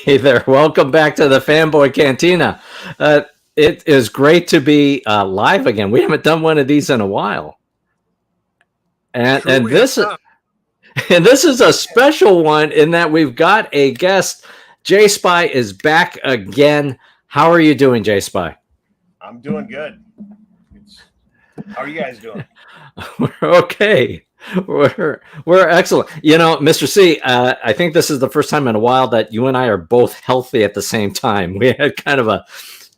Hey there. Welcome back to the Fanboy Cantina. Uh, it is great to be live again. We haven't done one of these in a while. And True, and we have this not. and this is a special one in that we've got a guest. JSpy is back again. How are you doing, JSpy? I'm doing good. How are you guys doing? We're okay. We're excellent. You know, Mr. C, I think this is the first time in a while that you and I are both healthy at the same time. We had kind of a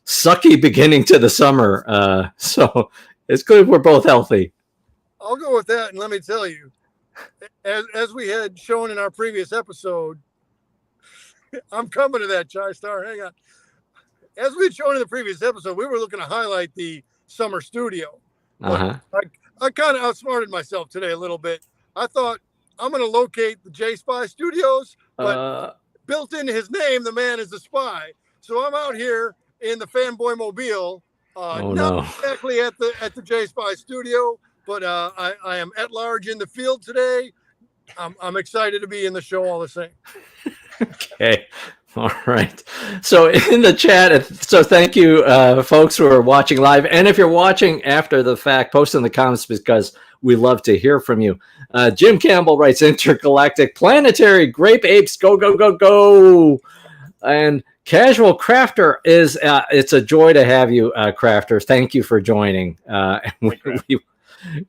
sucky beginning to the summer, so it's good we're both healthy. I'll go with that, and let me tell you, as we had shown in our previous episode, I'm coming to that, Chai Star. Hang on. As we had shown in the previous episode, we were looking to highlight the summer studio. But I kind of outsmarted myself today a little bit. I thought I'm going to locate the JSpy Studios, but built into his name, the man is a spy. So I'm out here in the Fanboy Mobile, not exactly at the JSpy Studio, but I am at large in the field today. I'm excited to be in the show all the same. Okay. All right. So in the chat, so thank you, folks who are watching live. And if you're watching after the fact, post in the comments because we love to hear from you. Jim Campbell writes, intergalactic planetary grape apes, go, go, go, go. And Casual Crafter is, it's a joy to have you, Crafter. Thank you for joining. It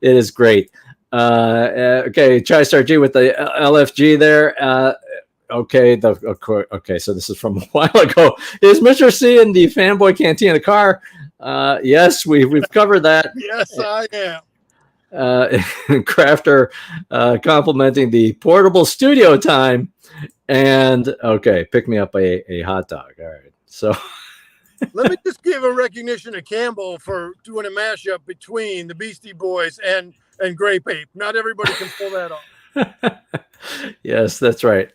is great. Okay, Chai Star G with the LFG there. Okay, so this is from a while ago. Is Mr. C in the Fanboy Cantina car? Yes, we've covered that. Yes, I am. Crafter complimenting the portable studio time. And okay, pick me up a hot dog. All right, so let me just give a recognition to Campbell for doing a mashup between the Beastie Boys and Grape Ape. Not everybody can pull that off. Yes, that's right.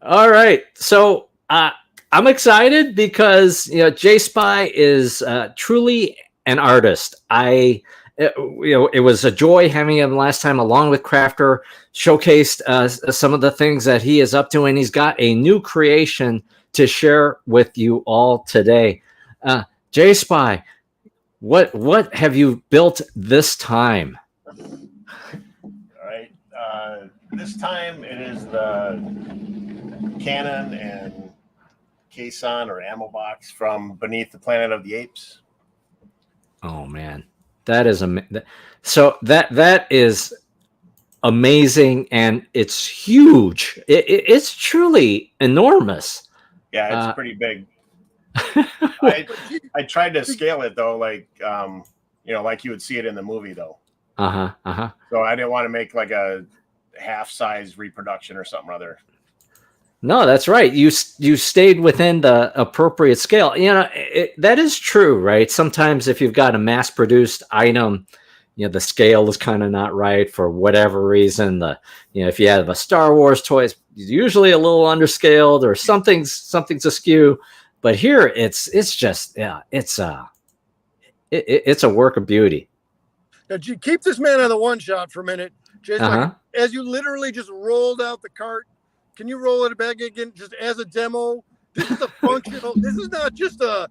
All right. So I'm excited because, you know, JSpy is truly an artist. It was a joy having him last time along with Crafter, showcased some of the things that he is up to, and he's got a new creation to share with you all today. JSpy, what have you built this time? This time it is the cannon and caisson or ammo box from Beneath the Planet of the Apes. Oh man, that is so that is amazing, and it's huge. It's truly enormous. Yeah, it's pretty big. I tried to scale it though, like like you would see it in the movie though. So I didn't want to make like a half-size reproduction or something or other. No, that's right. You stayed within the appropriate scale. You know, that is true, right? Sometimes if you've got a mass-produced item, you know, the scale is kind of not right for whatever reason. If you have a Star Wars toy, it's usually a little underscaled or something's askew. But here, it's a work of beauty. Now, keep this man on the one shot for a minute. Jason, as you literally just rolled out the cart, can you roll it back again just as a demo? This is a functional. This is not just a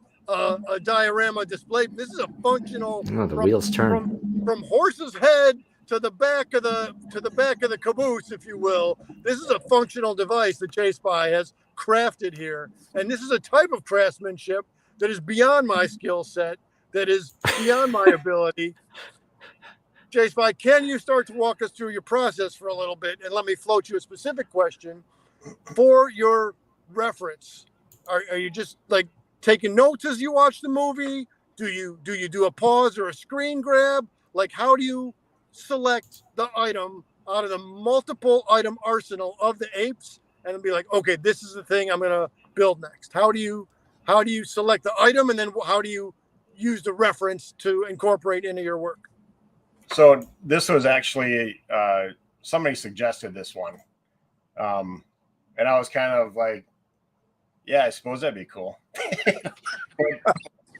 diorama display. This is a functional. Oh, the wheels turn from horse's head to the back of the caboose, if you will. This is a functional device that JSpy has crafted here, and this is a type of craftsmanship that is beyond my skill set, that is beyond my ability. JSpy, can you start to walk us through your process for a little bit, and let me float you a specific question for your reference? Are you just like taking notes as you watch the movie? Do you do a pause or a screen grab? Like, how do you select the item out of the multiple item arsenal of the apes and then be like, okay, this is the thing I'm gonna build next? How do you select the item, and then how do you use the reference to incorporate into your work? So this was actually somebody suggested this one, and I was kind of like, yeah, I suppose that'd be cool.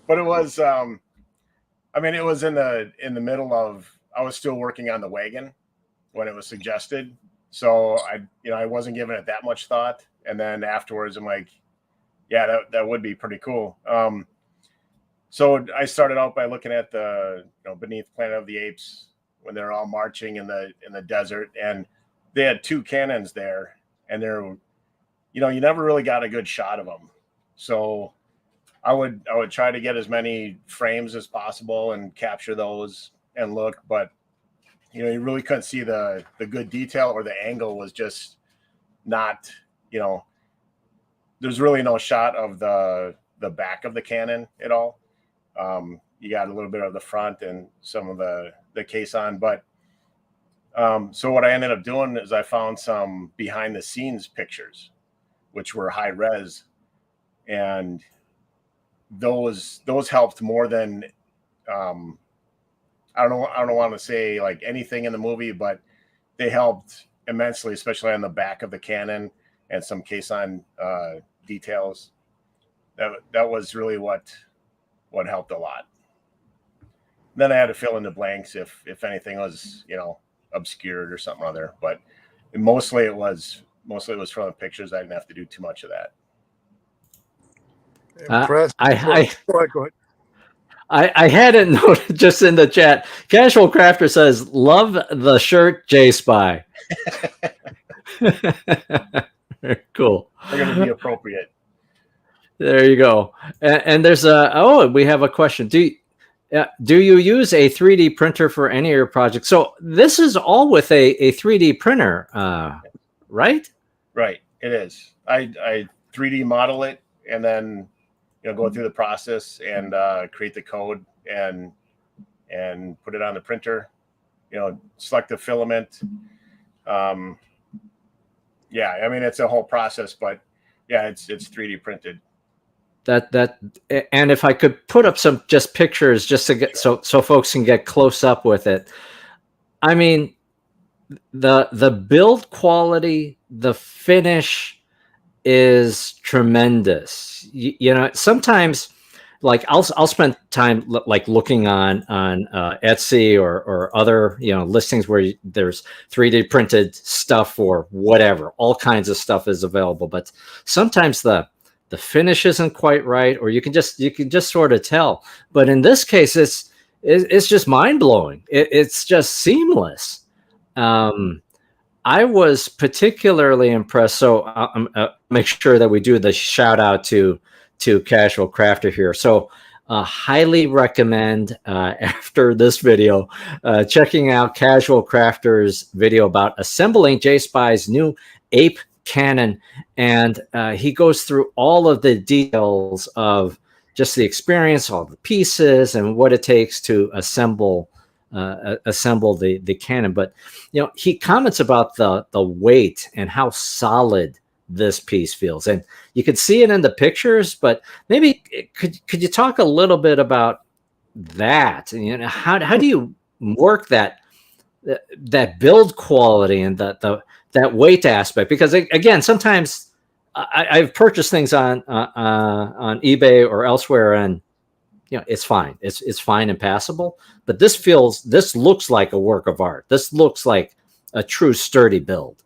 but it was, it was in the middle of, I was still working on the wagon when it was suggested, so I wasn't giving it that much thought. And then afterwards, I'm like, yeah, that would be pretty cool. So I started out by looking at the beneath Planet of the Apes when they're all marching in the desert, and they had 2 cannons there, and they're you never really got a good shot of them. So I would try to get as many frames as possible and capture those and look, but you really couldn't see the good detail, or the angle was just not, there's really no shot of the back of the cannon at all. You got a little bit of the front and some of the case on, but so what I ended up doing is I found some behind the scenes pictures, which were high res, and those helped more than I don't want to say like anything in the movie, but they helped immensely, especially on the back of the cannon and some case on details. That was really what helped a lot. Then I had to fill in the blanks if anything was obscured or something other, but mostly it was from the pictures. I didn't have to do too much of that. Impressed. Go ahead. I had it noted just in the chat. Casual Crafter says, "Love the shirt, JSpy." Very cool. They're going to be appropriate. There you go. And there's we have a question. Do you use a 3D printer for any of your projects? So this is all with a 3D printer, right? Right. It is. I 3D model it and then go through the process and create the code and put it on the printer. Select the filament. Yeah, I mean it's a whole process, but yeah, it's 3D printed. That and if I could put up some just pictures just to get so folks can get close up with it. I mean, the build quality, the finish is tremendous. Sometimes like I'll spend time like looking on Etsy or other listings where there's 3D printed stuff or whatever. All kinds of stuff is available, but sometimes the finish isn't quite right, or you can just sort of tell. But in this case, it's just mind blowing. It's just seamless. I was particularly impressed. So make sure that we do the shout out to Casual Crafter here. So highly recommend after this video checking out Casual Crafter's video about assembling JSpy's new Ape cannon, and he goes through all of the details of just the experience, all the pieces, and what it takes to assemble the cannon. But he comments about the weight and how solid this piece feels, and you can see it in the pictures. But maybe could you talk a little bit about that? How do you work that build quality and that weight aspect? Because again, sometimes I've purchased things on eBay or elsewhere, and it's fine. It's fine and passable. But this looks like a work of art. This looks like a true sturdy build.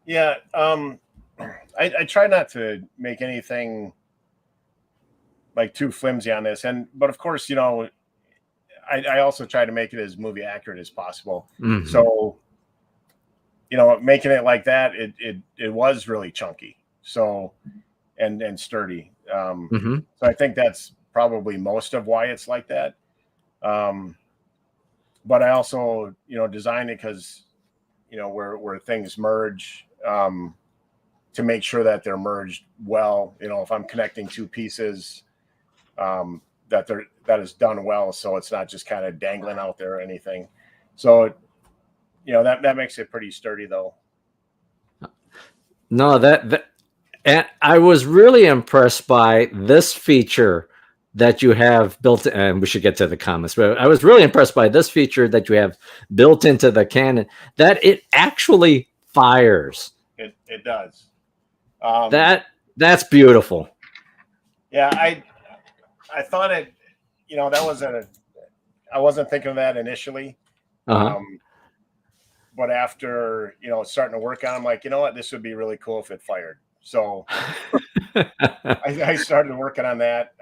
Yeah, I try not to make anything like too flimsy on this, but of course, I also try to make it as movie accurate as possible. Mm-hmm. So, making it like that, it was really chunky. So, and sturdy. Mm-hmm. So I think that's probably most of why it's like that. But I also, designed it because, where things merge, to make sure that they're merged well. If I'm connecting 2 pieces, that is done well, so it's not just kind of dangling out there or anything. So, that makes it pretty sturdy, though. No, and I was really impressed by this feature that you have built, and we should get to the comments, but I was really impressed by this feature that you have built into the cannon, that it actually fires. It does. That's beautiful. Yeah, I thought it, I wasn't thinking of that initially. Uh-huh. But after, starting to work on, I'm like, this would be really cool if it fired. So I started working on that.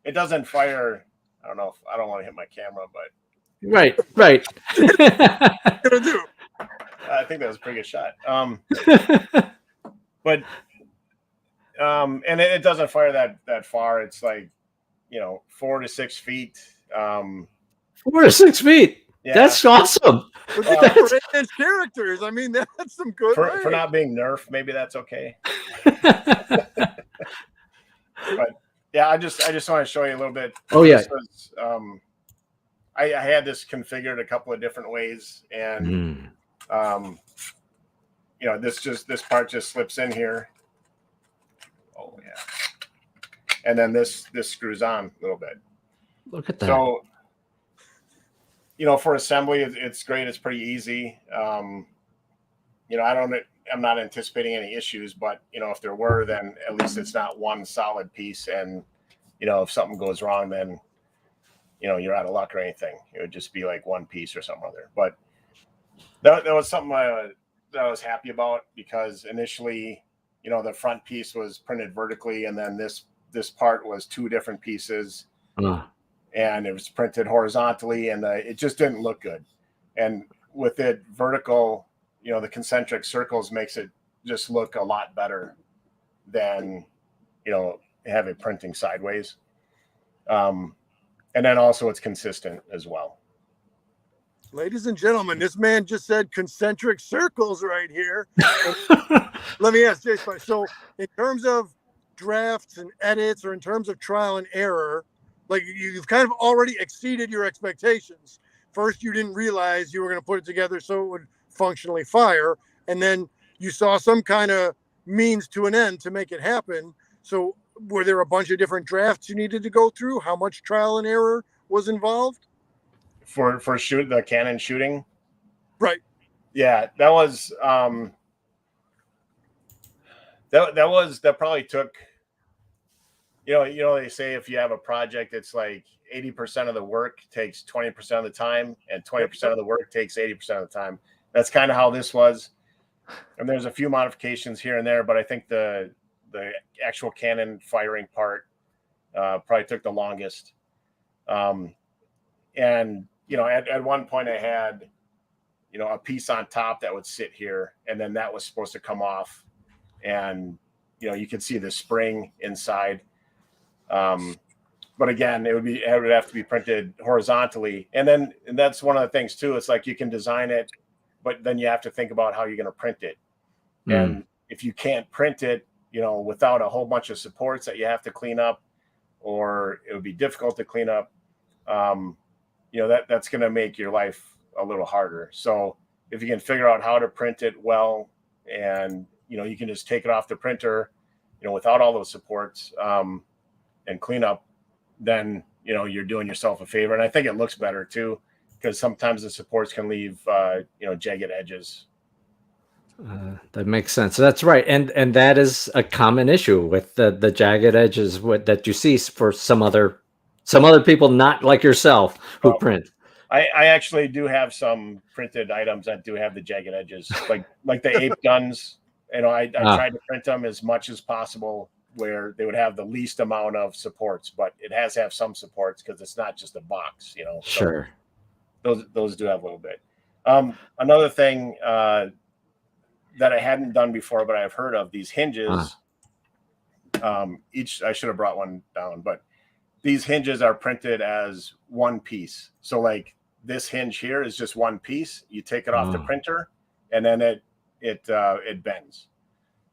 It doesn't fire. I don't know if I don't want to hit my camera, but Right. Gonna do. I think that was a pretty good shot. But and it doesn't fire that far. It's like 4 to 6 feet. 4 to 6 feet. Yeah. That's awesome. Look at that for Edge characters. I mean, that's some good for not being nerfed. Maybe that's okay. But yeah, I just want to show you a little bit. Oh yeah. Was, I had this configured a couple of different ways, and this part just slips in here. Oh yeah, and then this screws on a little bit. Look at that. So for assembly, it's great. It's pretty easy. I'm not anticipating any issues, but if there were, then at least it's not one solid piece. And if something goes wrong, then you're out of luck or anything. It would just be like one piece or something other. But that was something that I was happy about, because initially, the front piece was printed vertically, and then this part was 2 different pieces, and it was printed horizontally, and it just didn't look good. And with it vertical, the concentric circles makes it just look a lot better than have it printing sideways. And then also it's consistent as well. Ladies and gentlemen, this man just said concentric circles right here. Let me ask JSpy. So in terms of drafts and edits, or in terms of trial and error, like you've kind of already exceeded your expectations. First, you didn't realize you were going to put it together so it would functionally fire. And then you saw some kind of means to an end to make it happen. So were there a bunch of different drafts you needed to go through? How much trial and error was involved? For the cannon shooting? Right. Yeah, that was that probably took, they say if you have a project, it's like 80% of the work takes 20% of the time, and 20% of the work takes 80% of the time. That's kind of how this was. And there's a few modifications here and there, but I think the actual cannon firing part probably took the longest. And at one point I had a piece on top that would sit here, and then that was supposed to come off, and you could see the spring inside. But again, it would have to be printed horizontally, and that's one of the things too. It's like you can design it, but then you have to think about how you're going to print it. And if you can't print it, without a whole bunch of supports that you have to clean up, or it would be difficult to clean up, that's going to make your life a little harder. So if you can figure out how to print it well, and you can just take it off the printer, without all those supports, and clean up, then you're doing yourself a favor. And I think it looks better too, because sometimes the supports can leave jagged edges. That makes sense. That's right, and that is a common issue with the jagged edges that you see for some other people, not like yourself, who print. I actually do have some printed items that do have the jagged edges, like the ape guns. I tried to print them as much as possible where they would have the least amount of supports, but it has to have some supports because it's not just a box. Sure. So those do have a little bit. Another thing that I hadn't done before, but I've heard of, these hinges. I should have brought one down, but these hinges are printed as one piece. So like this hinge here is just one piece. You take it off the printer, and then it bends.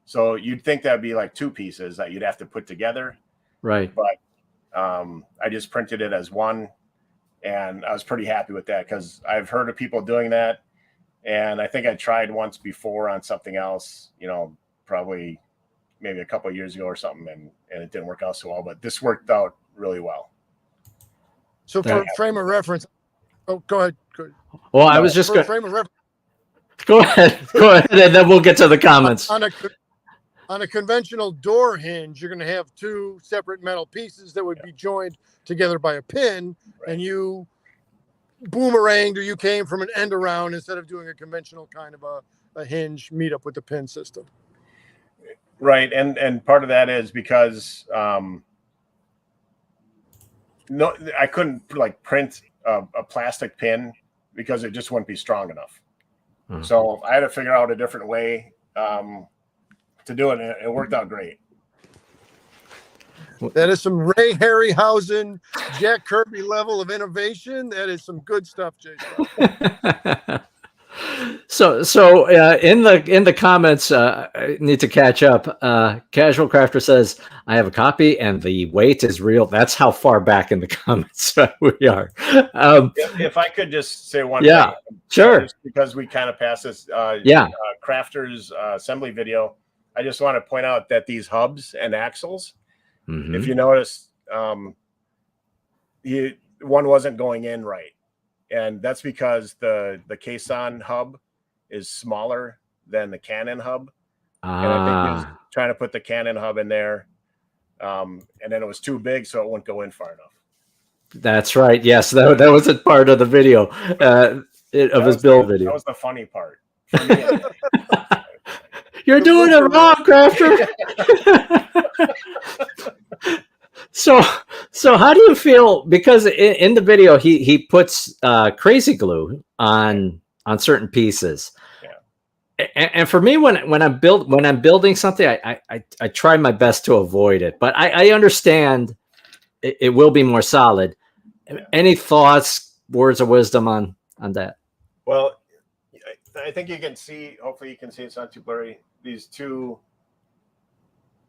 So you'd think that'd be like 2 pieces that you'd have to put together. Right. But I just printed it as one, and I was pretty happy with that, because I've heard of people doing that. And I think I tried once before on something else, probably maybe a couple of years ago or something, and it didn't work out so well, but this worked out really well. So for frame of reference, go ahead. Well, I was just going to frame of reference. Go ahead, and then we'll get to the comments. On a conventional door hinge, you're going to have 2 separate metal pieces that would be joined together by a pin, and you boomeranged, or you came from an end around instead of doing a conventional kind of a hinge meet up with the pin system. Right, and part of that is because no, I couldn't like print a plastic pin because it just wouldn't be strong enough. So I had to figure out a different way to do it, and it worked out great. That is some Ray Harryhausen, Jack Kirby level of innovation. That is some good stuff, JSpy. So in the comments, I need to catch up. Casual Crafter says, I have a copy and the weight is real. That's how far back in the comments we are. If I could just say one thing. Sure. Just because we kind of passed this Crafter's assembly video, I just want to point out that these hubs and axles, if you notice, one wasn't going in right. And that's because the Caisson hub is smaller than the Canon hub. And I think he was trying to put the Canon hub in there. And then it was too big, so it wouldn't go in far enough. That's right. Yes, that was a part of the video, of his build video. That was the funny part. You're doing it wrong, Crafter. So how do you feel? Because in the video, he puts crazy glue on certain pieces. Yeah. And for me, when I'm building something, I try my best to avoid it. But I understand it will be more solid. Yeah. Any thoughts, words of wisdom on that? Well, I think you can see. Hopefully, you can see it's not too blurry. These two,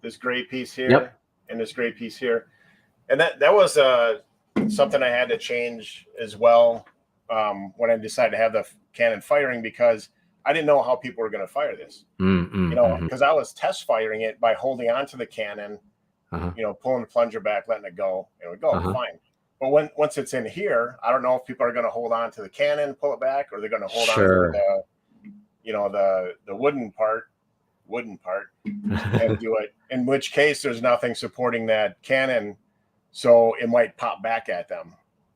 this gray piece here and this gray piece here. And that was something I had to change as well when I decided to have the Canon firing, because I didn't know how people were going to fire this. Because I was test firing it by holding onto the Canon, pulling the plunger back, letting it go, and it would go fine. But once it's in here, I don't know if people are going to hold on to the Canon, pull it back, or they're going to hold on to the wooden part and do it. In which case, there's nothing supporting that Canon. So it might pop back at them.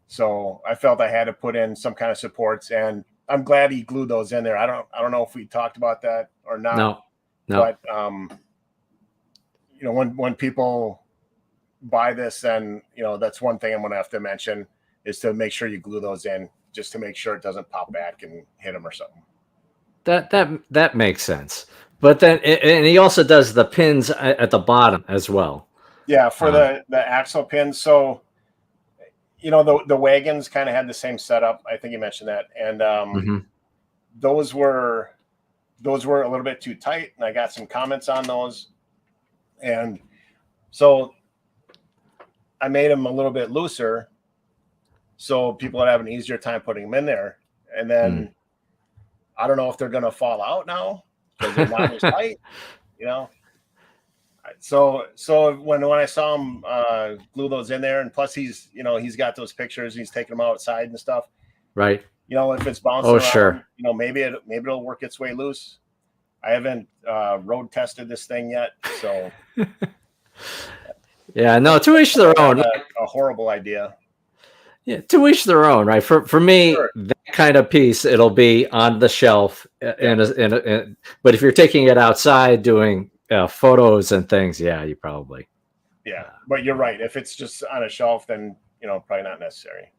So I felt I had to put in some kind of supports, and I'm glad he glued those in there. I don't know if we talked about that or not. No. But when people buy this, then that's one thing I'm going to have to mention, is to make sure you glue those in, just to make sure it doesn't pop back and hit them or something. That makes sense. But then, and he also does the pins at the bottom as well. Yeah, for the axle pins. So, the wagons kind of had the same setup. I think you mentioned that, and those were a little bit too tight, and I got some comments on those, and so I made them a little bit looser, so people would have an easier time putting them in there. And then I don't know if they're going to fall out now because they're not as tight, So when I saw him glue those in there, and plus he's got those pictures, he's taking them outside and stuff. Right. If it's bouncing around, sure. Maybe it'll work its way loose. I haven't road tested this thing yet, so. Yeah, no, to each their own. A horrible idea. Yeah, to each their own, right? For me, that kind of piece, it'll be on the shelf, but if you're taking it outside doing photos and things, you probably. Yeah, but you're right. If it's just on a shelf, then probably not necessary.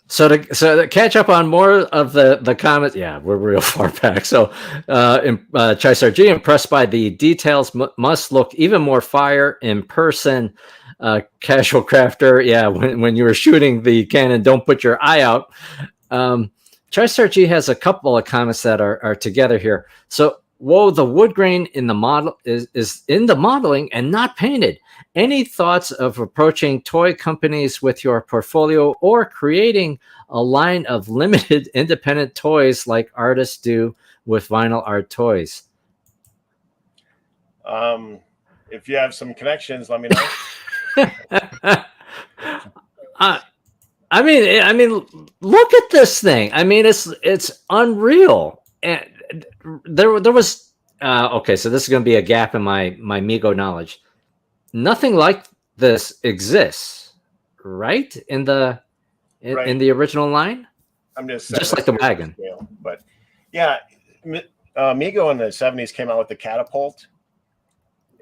So to catch up on more of the comments, we're real far back. So, Chaisar G, impressed by the details, must look even more fire in person. Casual Crafter, when you were shooting the Canon, don't put your eye out. Chaisar G has a couple of comments that are together here. So, whoa, the wood grain in the model is in the modeling and not painted. Any thoughts of approaching toy companies with your portfolio or creating a line of limited independent toys like artists do with vinyl art toys? If you have some connections, let me know. I mean, look at this thing. I mean, it's unreal. And there was okay. So this is going to be a gap in my Mego knowledge. Nothing like this exists, right? In the original line. I'm just like the wagon. Scale. But Mego in the 70s came out with the catapult,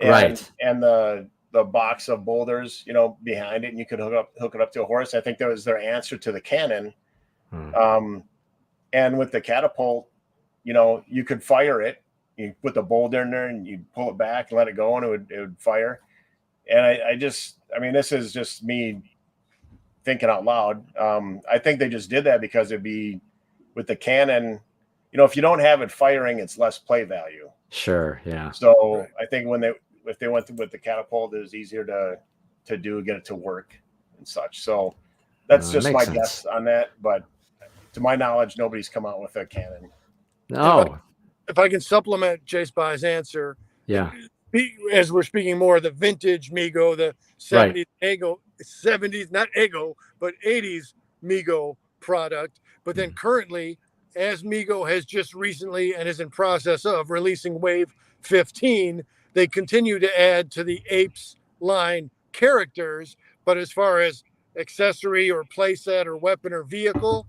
and the box of boulders, behind it, and you could hook it up to a horse. I think that was their answer to the cannon. And with the catapult, you could fire it. You put the boulder in there and you pull it back and let it go, and it would fire. And I this is just me thinking out loud. I think they just did that because it'd be with the cannon, if you don't have it firing, it's less play value. Sure. Yeah. So I think if they went with the catapult, it was easier to get it to work and such. So that's just my guess on that. But to my knowledge, nobody's come out with a cannon. No. If I can supplement JSpy's answer. Yeah. As we're speaking more of the vintage Mego, the 70s Ego, 70s, not Ego, but 80s Mego product. But then currently, as Mego has just recently and is in process of releasing Wave 15, they continue to add to the Apes line characters. But as far as accessory or playset or weapon or vehicle,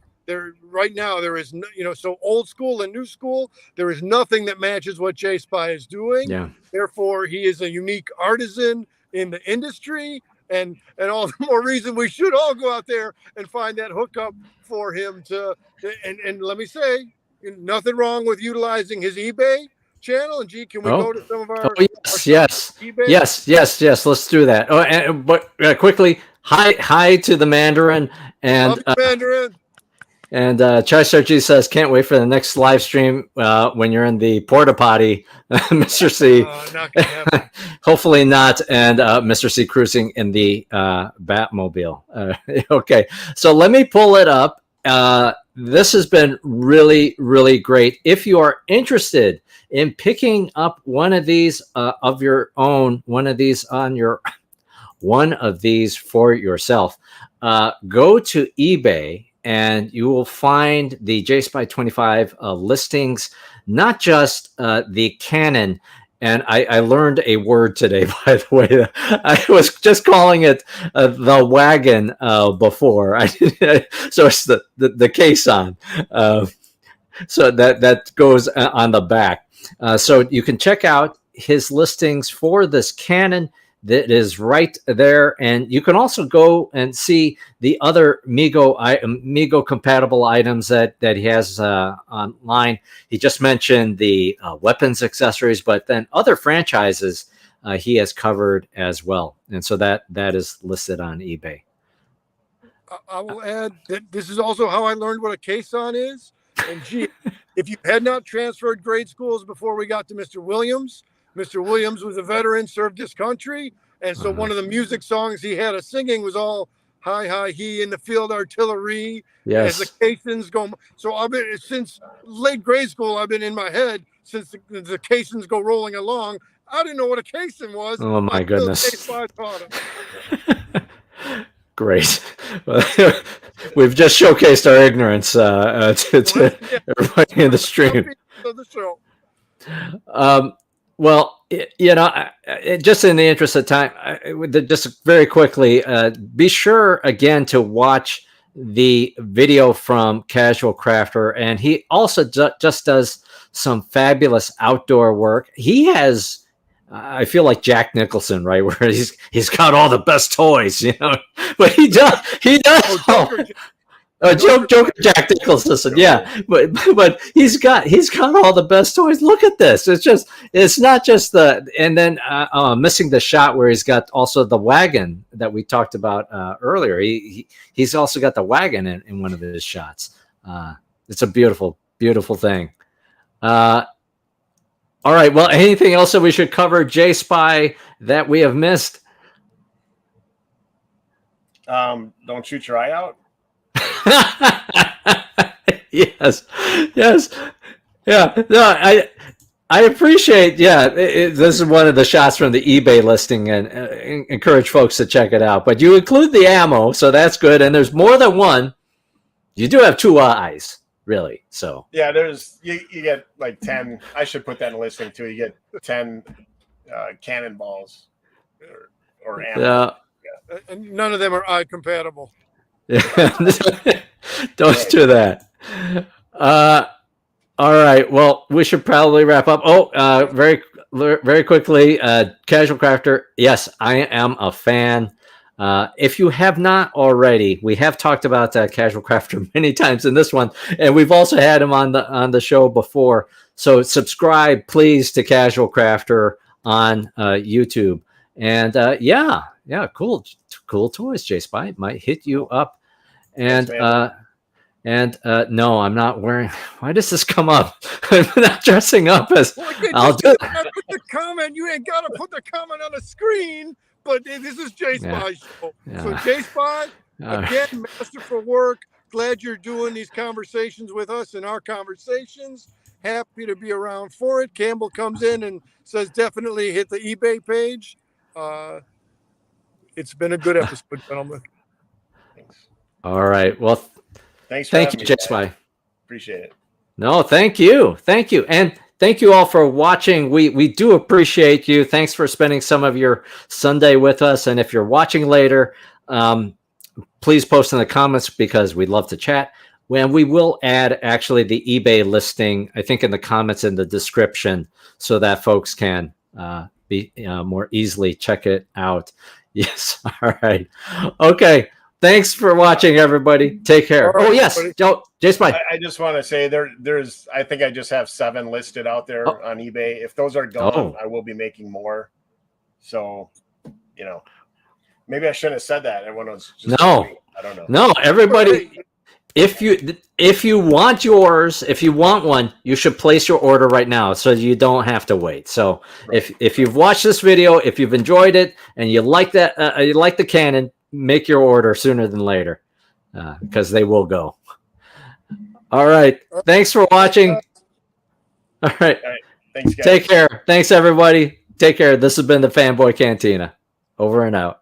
right now there is no, so old school and new school, there is nothing that matches what JSpy is doing. Yeah. Therefore, he is a unique artisan in the industry, and all the more reason we should all go out there and find that hookup for him to. And let me say, nothing wrong with utilizing his eBay channel. And G, can we go to some of our? Yes. eBay? Yes. Let's do that. Oh, but quickly, hi to the Mandarin and Mandarin. And Chai Sergi says, can't wait for the next live stream when you're in the porta potty, Mr. C. Not gonna happen. Hopefully not. And Mr. C cruising in the Batmobile. Okay, so let me pull it up. This has been really, really great. If you are interested in picking up one of these of your own, one of these for yourself, go to eBay. And you will find the JSpy 25 listings, not just the Canon. And I learned a word today, by the way. I was just calling it the wagon before. So it's the caisson. So that goes on the back. So you can check out his listings for this Canon. That is right there, and you can also go and see the other Mego compatible items that he has online. He just mentioned the weapons accessories, but then other franchises he has covered as well, and so that is listed on eBay. I will add that this is also how I learned what a caisson is. And gee, if you had not transferred grade schools before we got to Mr. Williams was a veteran, served this country. And so one of the music songs he had us singing was all "Hi, hi, he in the field artillery." Yes. As the caissons go. So I've been, since late grade school, I've been in my head since the caissons go rolling along. I didn't know what a caisson was. Oh, my goodness. Great. We've just showcased our ignorance to everybody in the stream. Well, just in the interest of time, just very quickly, be sure again to watch the video from Casual Crafter, and he also just does some fabulous outdoor work. He has, I feel like Jack Nicholson, right, where he's got all the best toys, but he does. Joker Jack Nicholson, yeah, but he's got all the best toys. Look at this. It's not just and then missing the shot where he's got also the wagon that we talked about earlier. He's also got the wagon in one of his shots. It's a beautiful, beautiful thing. All right. Well, anything else that we should cover, JSpy, that we have missed? Don't shoot your eye out. yes, yeah. No, I appreciate. Yeah, this is one of the shots from the eBay listing, and encourage folks to check it out. But you include the ammo, so that's good. And there's more than one. You do have two eyes, really. So yeah, there's you get like 10. I should put that in the listing too. You get 10 cannonballs or ammo. Yeah. And none of them are eye compatible. Don't do that. All right. Well, we should probably wrap up. Oh, very quickly, Casual Crafter. Yes, I am a fan. If you have not already, we have talked about Casual Crafter many times in this one, and we've also had him on the show before. So subscribe, please, to Casual Crafter on YouTube. And yeah, cool toys. JSpy might hit you up. And no, I'm not wearing. Why does this come up? I'm not dressing up as. I'll do it. Put the comment. You ain't gotta put the comment on the screen. But this is JSpy's show. Yeah. So JSpy, again, masterful work. Glad you're doing these conversations with us and our conversations. Happy to be around for it. Campbell comes in and says, definitely hit the eBay page. It's been a good episode, gentlemen. Thanks. All right. Well, thank you, JSpy. Appreciate it. No, thank you, and thank you all for watching. We do appreciate you. Thanks for spending some of your Sunday with us. And if you're watching later, please post in the comments because we'd love to chat. When we will add actually the eBay listing, I think in the comments in the description, so that folks can be more easily check it out. Yes. All right. Okay. Thanks for watching, everybody. Take care. Right, oh, yes. JSpy. I just want to say there's I think I just have 7 listed out there on eBay. If those are gone, I will be making more. So, maybe I shouldn't have said that. Everyone was just I don't know. No, everybody. If you want yours, if you want one, you should place your order right now so you don't have to wait. So if you've watched this video, if you've enjoyed it and you like that, you like the Canon, make your order sooner than later because they will go. All right. Thanks for watching. All right. Thanks, guys. Take care. Thanks, everybody. Take care. This has been the Fanboy Cantina. Over and out.